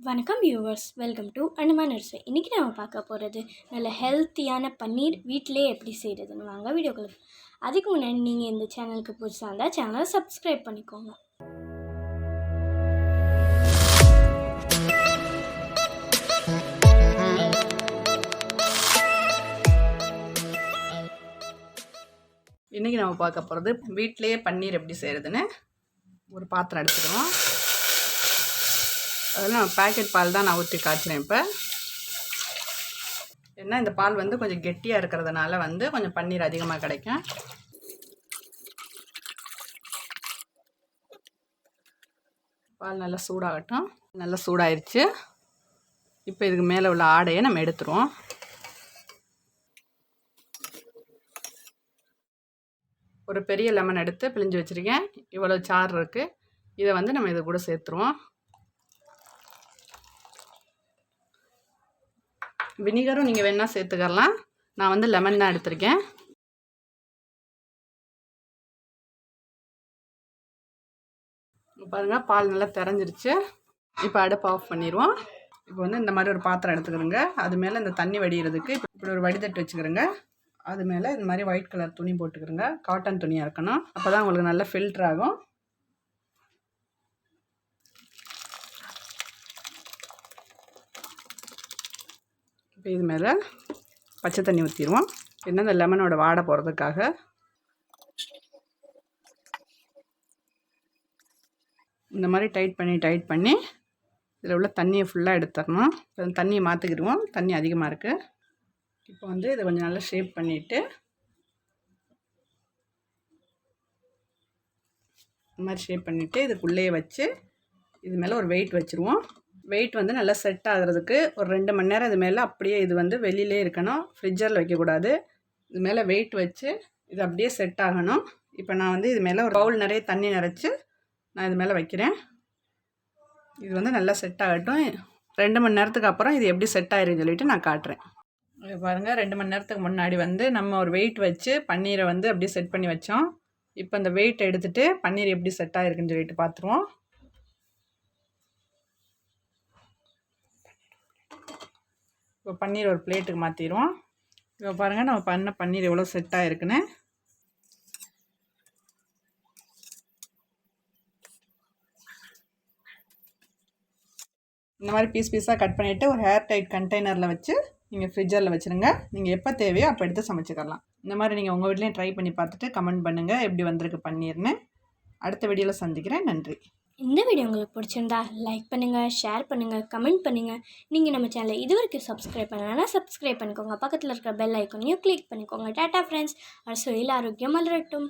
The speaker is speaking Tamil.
வணக்கம் viewers, welcome to Andaman Arusuvai. இன்றைக்கி நம்ம பார்க்க போகிறது நல்ல ஹெல்த்தியான பன்னீர் வீட்டிலே எப்படி செய்கிறதுன்னு வாங்க வீடியோக்குள்ள. அதுக்கு முன்னாடி நீங்கள் இந்த சேனலுக்கு புதுசாக இருந்தால் சேனலை சப்ஸ்கிரைப் பண்ணிக்கோங்க. இன்றைக்கி நம்ம பார்க்க போகிறது வீட்டிலேயே பன்னீர் எப்படி செய்கிறதுன்னு. ஒரு பாத்திரம் எடுத்துக்கிறோம். அதெல்லாம் நான் பேக்கெட் பால் தான் நான் ஊற்றி காய்ச்சினேன். இப்போ ஏன்னா இந்த பால் வந்து கொஞ்சம் கெட்டியாக இருக்கிறதுனால வந்து கொஞ்சம் பன்னீர் அதிகமாக கிடைக்கும். பால் நல்லா சூடாகட்டும். நல்லா சூடாயிருச்சு. இப்போ இதுக்கு மேலே உள்ள ஆடையை நம்ம எடுத்துருவோம். ஒரு பெரிய லெமன் எடுத்து பிழிஞ்சு வச்சுருக்கேன். இவ்வளோ சாறு இருக்குது. இதை வந்து நம்ம இது கூட சேர்த்துருவோம். வினிகரும் நீங்கள் வேணால் சேர்த்துக்கலாம். நான் வந்து லெமன் தான் எடுத்திருக்கேன். பாருங்கள், பால் நல்லா திறஞ்சிருச்சு. இப்போ அடுப்பு ஆஃப் பண்ணிடுவோம். இப்போ வந்து இந்த மாதிரி ஒரு பாத்திரம் எடுத்துக்கிறோங்க. அது மேலே இந்த தண்ணி வடிகிறதுக்கு இப்படி ஒரு வடிதட்டு வச்சுக்கிறோங்க. அது மேலே இந்த மாதிரி ஒயிட் கலர் துணி போட்டுக்கிறோங்க. காட்டன் துணியாக இருக்கணும். அப்போ தான் உங்களுக்கு நல்லா ஃபில்டர் ஆகும். இப்போ இது மேலே பச்சை தண்ணி ஊற்றிடுவோம். என்ன இந்த லெமனோட வாடை போகிறதுக்காக. இந்த மாதிரி டைட் பண்ணி இதில் உள்ள தண்ணியை ஃபுல்லாக எடுத்துடணும். இப்போ தண்ணியை மாற்றிக்கிடுவோம். தண்ணி அதிகமாக இருக்குது. இப்போ வந்து இதை கொஞ்சம் நல்லா ஷேப் பண்ணிவிட்டு இந்த மாதிரி ஷேப் பண்ணிவிட்டு இதுக்குள்ளேயே வச்சு இது மேலே ஒரு வெயிட் வச்சுருவோம். வெயிட் வந்து நல்லா செட் ஆகிறதுக்கு ஒரு 2 மணி நேரம் இது மேலே அப்படியே இது வந்து வெளியிலே இருக்கணும். ஃப்ரிட்ஜரில் வைக்கக்கூடாது. இது மேலே வெயிட் வச்சு இது அப்படியே செட் ஆகணும். இப்போ நான் வந்து இது மேலே ஒரு பவுல் நிறைய தண்ணி நிறச்சி நான் இது மேலே வைக்கிறேன். இது வந்து நல்லா செட் ஆகட்டும். 2 மணி நேரத்துக்கு அப்புறம் இது எப்படி செட் ஆயிருன்னு சொல்லிட்டு நான் காட்டுறேன். பாருங்கள், 2 மணி நேரத்துக்கு முன்னாடி வந்து நம்ம ஒரு வெயிட் வச்சு பன்னீரை வந்து அப்படியே செட் பண்ணி வச்சோம். இப்போ அந்த வெயிட் எடுத்துகிட்டு பன்னீர் எப்படி செட் ஆகிருக்குன்னு சொல்லிட்டு பார்த்துருவோம். இப்போ பன்னீர் ஒரு பிளேட்டுக்கு மாற்றிடுவோம். இப்போ பாருங்கள், நம்ம பண்ண பன்னீர் எவ்வளோ செட் ஆகிருக்குன்னு. இந்த மாதிரி பீஸாக கட் பண்ணிவிட்டு ஒரு ஏர் டைட் கண்டெய்னரில் வச்சு நீங்கள் ஃப்ரிட்ஜரில் வச்சுருங்க. நீங்கள் எப்போ தேவையோ அப்போ எடுத்து சமைச்சிக்கலாம். இந்த மாதிரி நீங்கள் உங்கள் வீட்லேயும் ட்ரை பண்ணி பார்த்துட்டு கமெண்ட் பண்ணுங்கள் எப்படி வந்திருக்கு பன்னீர்னு. அடுத்த வீடியோவில் சந்திக்கிறேன். நன்றி. இந்த வீடியோ உங்களுக்கு பிடிச்சிருந்தா லைக் பண்ணுங்கள், ஷேர் பண்ணுங்கள், கமெண்ட் பண்ணுங்கள். நீங்கள் நம்ம சேனலை இது வரைக்கும் சப்ஸ்கிரைப் பண்ணலைன்னா சப்ஸ்கிரைப் பண்ணிக்கோங்க. பக்கத்தில் இருக்கிற பெல் ஐக்கானையும் கிளிக் பண்ணிக்கோங்க. Tata friends. அரசுவையில் ஆரோக்கியம் மலரட்டும்.